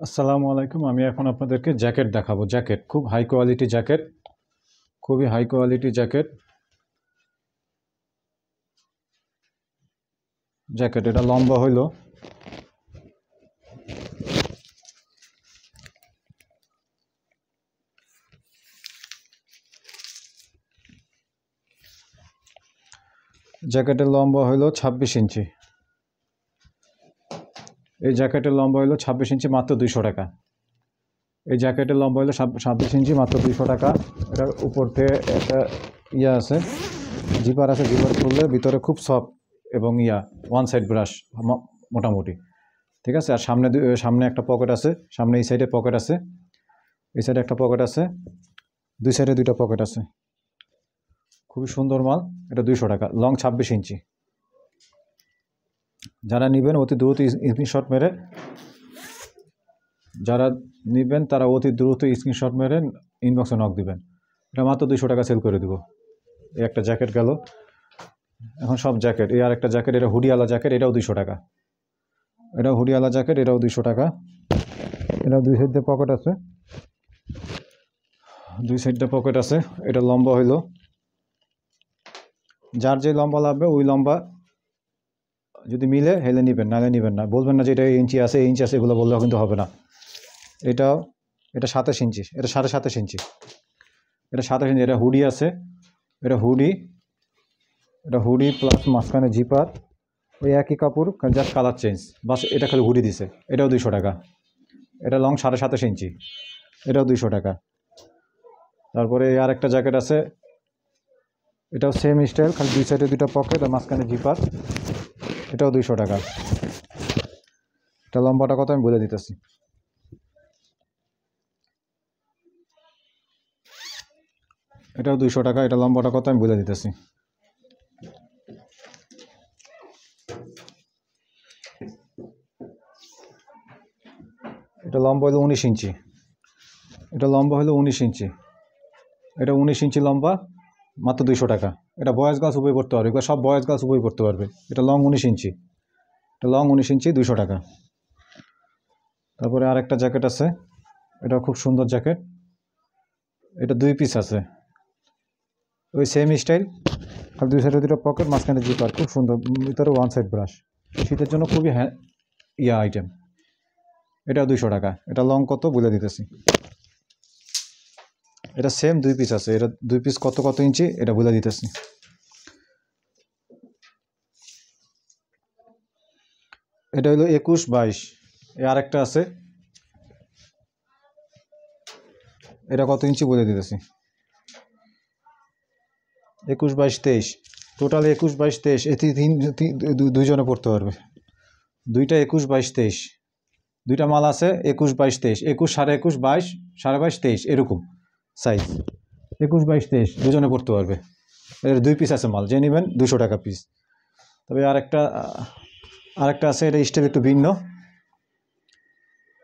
আসসালামু আলাইকুম। আমি এখন আপনাদেরকে জ্যাকেট দেখাবো। জ্যাকেট খুব হাই কোয়ালিটি জ্যাকেট, খুবই হাই কোয়ালিটি জ্যাকেট। এটা লম্বা হইল জ্যাকেটের লম্বা হইল 26 ইঞ্চি। এই জ্যাকেটের লম্বা হইল 26 ইঞ্চি, মাত্র 200 টাকা। এই জ্যাকেটের লম্বা হইল 26 ইঞ্চি, মাত্র 200 টাকা। এটার উপর থেকে একটা ইয়া আছে, জিপার আছে। জিপার খুললে ভিতরে খুব সফট এবং ওয়ান সাইড ব্রাশ মোটামুটি ঠিক আছে। আর সামনে একটা পকেট আছে, সামনে এই সাইডে পকেট আছে, এই সাইডে একটা পকেট আছে, দুই সাইডে দুইটা পকেট আছে। খুবই সুন্দর মাল। এটা 200 টাকা, লং 26 ইঞ্চি। যারা নেবেন অতি দ্রুত স্ক্রিনশট মেরে ইনবক্সে নক দিবেন। এটা মাত্র 200 টাকা সেল করে দেবো। এই একটা জ্যাকেট গেল। এখন সব জ্যাকেট। এই আর একটা জ্যাকেট, এটা হুডিওয়ালা জ্যাকেট, এটাও 200 টাকা। এটাও হুডিওয়ালা জ্যাকেট, এটাও 200 টাকা। এটা দুই সাইডে পকেট আছে, এটা লম্বা হইল, যার যে লম্বা লাগবে ওই লম্বা যদি মিলে হেলে নেবেন, নাহলে নেবেন না। বলবেন না যে এটা ইঞ্চি আছে এগুলো বললেও কিন্তু হবে না। এটা 27 ইঞ্চি, এটা 27.5 ইঞ্চি, এটা 27 ইঞ্চি। এটা হুডি আছে, এটা হুডি প্লাস মাঝখানে জিপার, ওই একই কাপড়, জাস্ট কালার চেঞ্জ, বাস এটা খালি হুডি দিছে। এটাও 200 টাকা। এটা লং 27.5 ইঞ্চি, এটাও 200 টাকা। তারপরে আর একটা জ্যাকেট আছে, এটাও সেম স্টাইল, খালি দুই সাইডে দুইটা পকেট আর মাঝখানে জিপার, এটাও 200 টাকা। এটা লম্বাটা কত আমি বলে দিতেছি। এটাও 200 টাকা। এটা লম্বাটা কত আমি বলে দিতেছি। এটা লম্বা হলো 19 ইঞ্চি, এটা 19 ইঞ্চি লম্বা, মাত্র 200 টাকা। এটা বয়েজ গার্লস উভয় পড়তে পারবে, এগুলো সব বয়েজ গার্লস উভয় পড়তে পারবে। এটা লং 19 ইঞ্চি, 200 টাকা। তারপরে আরেকটা জ্যাকেট আছে, এটা খুব সুন্দর জ্যাকেট। এটা 2 পিস আছে, ওই সেম স্টাইল, আর দুই সাইডে দুটো পকেট, মাঝখানে জিপার, খুব সুন্দর, ভিতরে ওয়ান সাইড ব্রাশ। শীতের জন্য খুবই আইটেম। এটা 200 টাকা। এটা লং কত বলে দিতেছি। এটা সেম 2 পিস আছে, এটা 2 পিস কত ইঞ্চি এটা বলে দিতেছি। এটা হলো 21-22। আরেকটা আছে, এটা কত ইঞ্চি বলে দিতেছি। 21-22-23, টোটাল 21-22-23। এটি দুইজনে পড়তে পারবে। দুইটা 21-22-23, দুইটা মাল আছে 21-22-23, 21, 21.5, 22, 22.5, 23 এরকম সাইজ। 21-22-23 দুজনে পড়তে পারবে। এর 2 পিস আছে মাল, যে নেবেন 200 টাকা পিস। তবে আরেকটা আছে, এটা স্টাইল একটু ভিন্ন,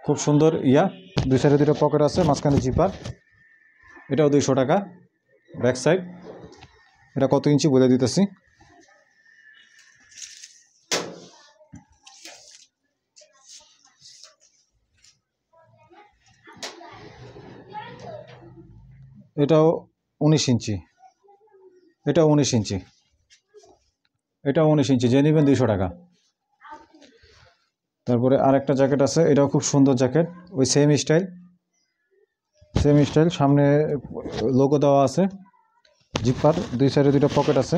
খুব সুন্দর দুই সাইডে দুটো পকেট আছে, মাঝখানে জিপার, এটাও 200 টাকা। Back side. এটা কত ইঞ্চি বলে দিতেছি। এটাও 19 ইঞ্চি, এটাও 19 ইঞ্চি, যে নেবেন 200 টাকা। তারপরে আরেকটা জ্যাকেট আছে, এটাও খুব সুন্দর জ্যাকেট, ওই সেম স্টাইল, সামনে লোগো দেওয়া আছে, জিপার, দুই সাইডে দুটো পকেট আছে,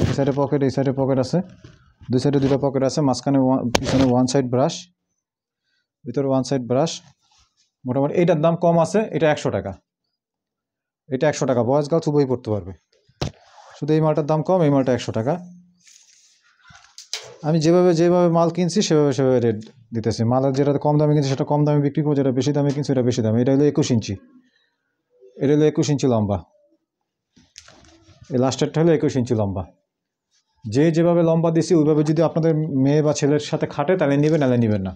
এই সাইডে পকেট, এই সাইডে পকেট আছে, দুই সাইডে দুটো পকেট আছে, মাঝখানে পিছনে ওয়ান সাইড ব্রাশ, ভিতরে ওয়ান সাইড ব্রাশ। মোটামুটি এইটার দাম কম আছে, এটা 100 টাকা। এটা 100 টাকা, বয়েজ গার্লস উভয় পড়তে পারবে। শুধু এই মালটার দাম কম, এই মালটা 100 টাকা। আমি যেভাবে মাল কিনছি সেভাবে রেট দিতেছি। মালের যেটা কম দামে কিনছি সেটা কম দামে বিক্রি করবো, যেটা বেশি দামে কিনছি সেটা বেশি দামে। এটা হলো 21 ইঞ্চি, লম্বা। এই লাস্টেরটা হলো 21 ইঞ্চি লম্বা। যেভাবে লম্বা দিছি ওইভাবে যদি আপনাদের মেয়ে বা ছেলের সাথে খাটে তাহলে নেবেন, নাহলে নেবেন না।